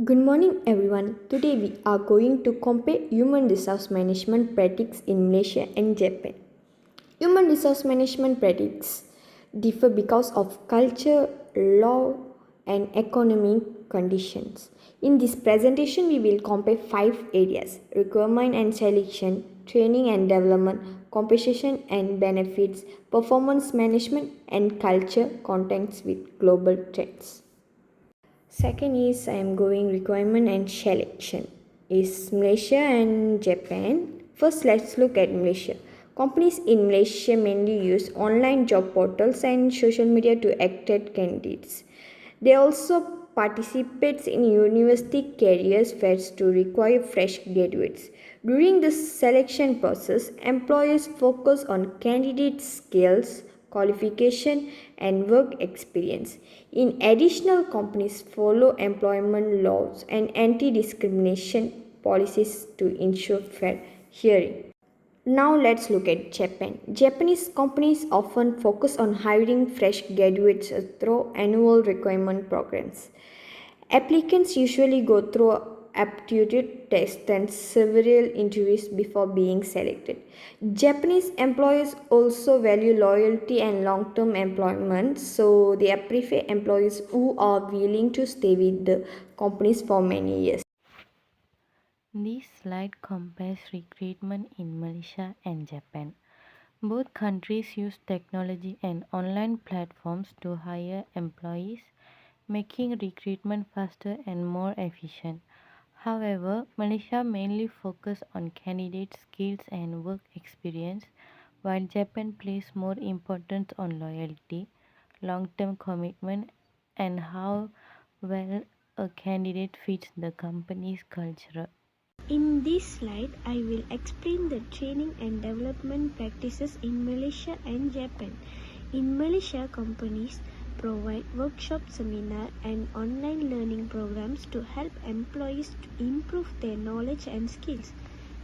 Good morning, everyone. Today we are going to compare human resource management practices in Malaysia and Japan. Human resource management practices differ because of culture, law, and economic conditions. In this presentation, we will compare 5 areas: requirement and selection, training and development, compensation and benefits, performance management, and culture contacts with global trends. Second is I am going requirement and selection is Malaysia and Japan. First, let's look at Malaysia. Companies in Malaysia mainly use online job portals and social media to attract candidates. They also participate in university careers fairs to require fresh graduates. During the selection process, employers focus on candidate skills, qualification, and work experience. In addition, companies follow employment laws and anti-discrimination policies to ensure fair hearing. Now let's look at Japan. Japanese companies often focus on hiring fresh graduates through annual requirement programs. Applicants usually go through aptitude tests and several interviews before being selected. Japanese employers also value loyalty and long-term employment, so they prefer employees who are willing to stay with the companies for many years. This slide compares recruitment in Malaysia and Japan. Both countries use technology and online platforms to hire employees, making recruitment faster and more efficient. However, Malaysia mainly focuses on candidate skills and work experience, while Japan places more importance on loyalty, long-term commitment, and how well a candidate fits the company's culture. In this slide, I will explain the training and development practices in Malaysia and Japan. In Malaysia, companies provide workshop, seminar, and online learning programs to help employees to improve their knowledge and skills.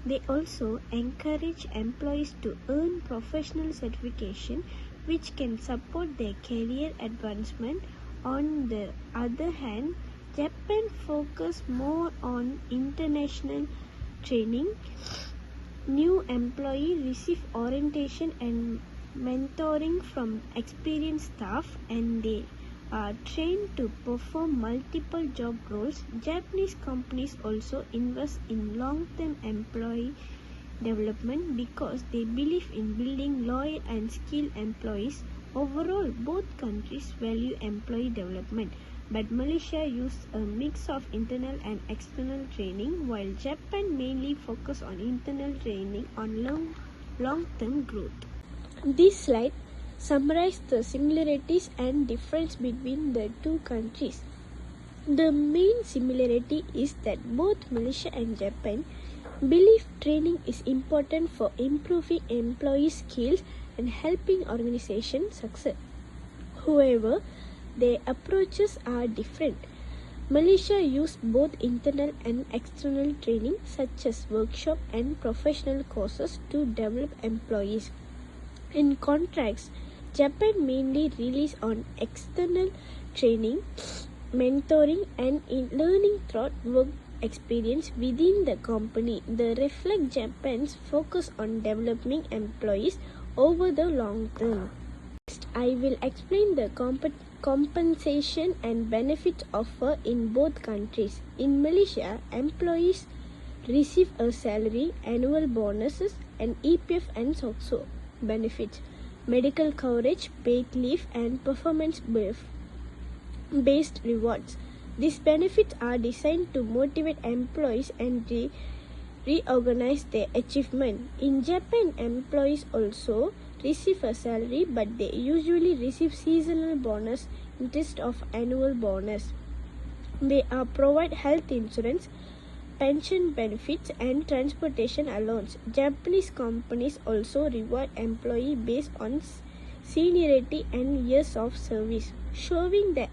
They also encourage employees to earn professional certification which can support their career advancement. On the other hand, Japan focuses more on international training. New employees receive orientation and mentoring from experienced staff, and they are trained to perform multiple job roles. Japanese companies also invest in long-term employee development because they believe in building loyal and skilled employees. Overall, both countries value employee development, but Malaysia uses a mix of internal and external training, while Japan mainly focuses on internal training on long-term growth. This slide summarizes the similarities and difference between the two countries. The main similarity is that both Malaysia and Japan believe training is important for improving employee skills and helping organizations succeed. However, their approaches are different. Malaysia uses both internal and external training such as workshop and professional courses to develop employees. In contrast, Japan mainly relies on external training, mentoring, and learning through work experience within the company. They reflect Japan's focus on developing employees over the long term. Next, I will explain the compensation and benefits offered in both countries. In Malaysia, employees receive a salary, annual bonuses, and EPF and SOCSO benefits, medical coverage, paid leave, and performance-based rewards. These benefits are designed to motivate employees and reorganize their achievement. In Japan, employees also receive a salary, but they usually receive seasonal bonus instead of annual bonus. They are provide health insurance, pension benefits, and transportation allowance. Japanese companies also reward employees based on seniority and years of service, showing the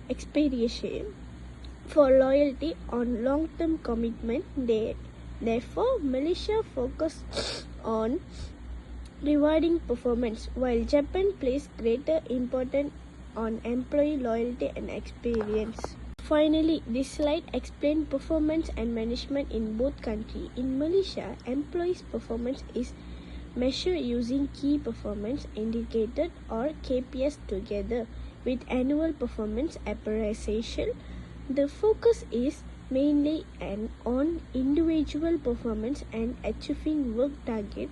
expectation for loyalty on long-term commitment. Therefore, Malaysia focuses on rewarding performance, while Japan places greater importance on employee loyalty and experience. Finally, this slide explains performance and management in both countries. In Malaysia, employees' performance is measured using key performance indicator or KPIs together with annual performance appraisal. The focus is mainly on individual performance and achieving work target.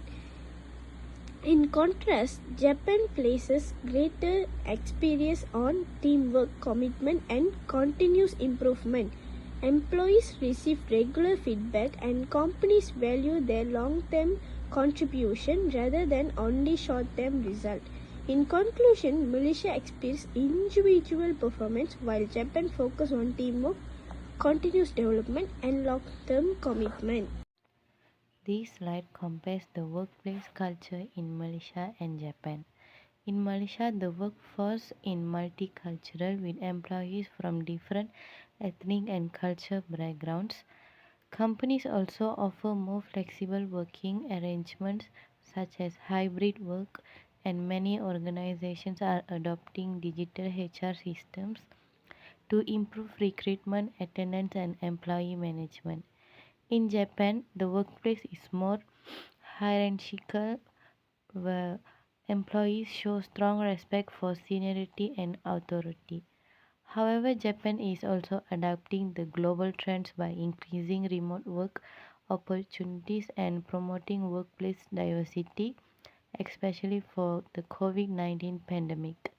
In contrast, Japan places greater emphasis on teamwork, commitment, and continuous improvement. Employees receive regular feedback, and companies value their long-term contribution rather than only short-term result. In conclusion, Malaysia experiences individual performance while Japan focuses on teamwork, continuous development, and long-term commitment. This slide compares the workplace culture in Malaysia and Japan. In Malaysia, the workforce is multicultural with employees from different ethnic and cultural backgrounds. Companies also offer more flexible working arrangements such as hybrid work, and many organizations are adopting digital HR systems to improve recruitment, attendance, and employee management. In Japan, the workplace is more hierarchical, where employees show strong respect for seniority and authority. However, Japan is also adapting the global trends by increasing remote work opportunities and promoting workplace diversity, especially for the COVID-19 pandemic.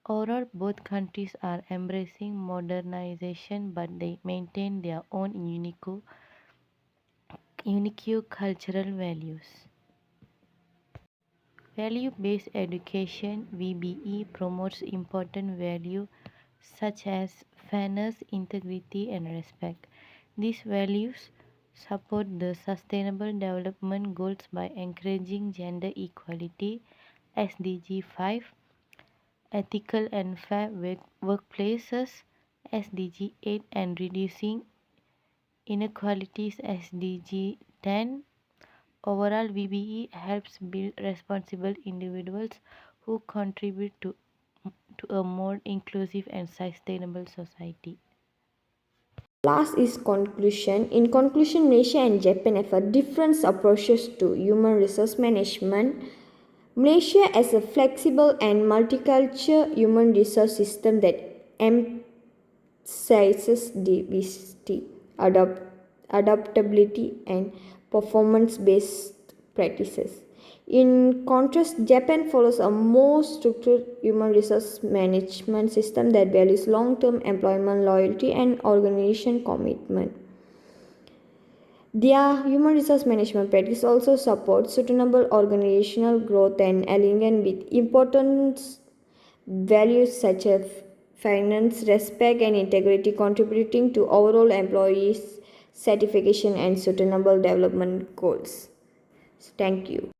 Overall, both countries are embracing modernization, but they maintain their own unique cultural values. Value based education (VBE) promotes important values such as fairness, integrity, and respect. These values support the Sustainable Development Goals by encouraging gender equality (SDG 5), ethical and fair workplaces (SDG 8), and reducing inequalities (SDG 10). Overall, VBE helps build responsible individuals who contribute to a more inclusive and sustainable society. Last is conclusion. In conclusion, Malaysia and Japan have different approaches to human resource management. Malaysia has a flexible and multicultural human resource system that emphasizes diversity, adaptability, and performance-based practices. In contrast, Japan follows a more structured human resource management system that values long-term employment, loyalty, and organization commitment. Their human resource management practice also supports sustainable organizational growth and alignment with important values such as fairness, respect, and integrity, contributing to overall employees' satisfaction and sustainable development goals. Thank you.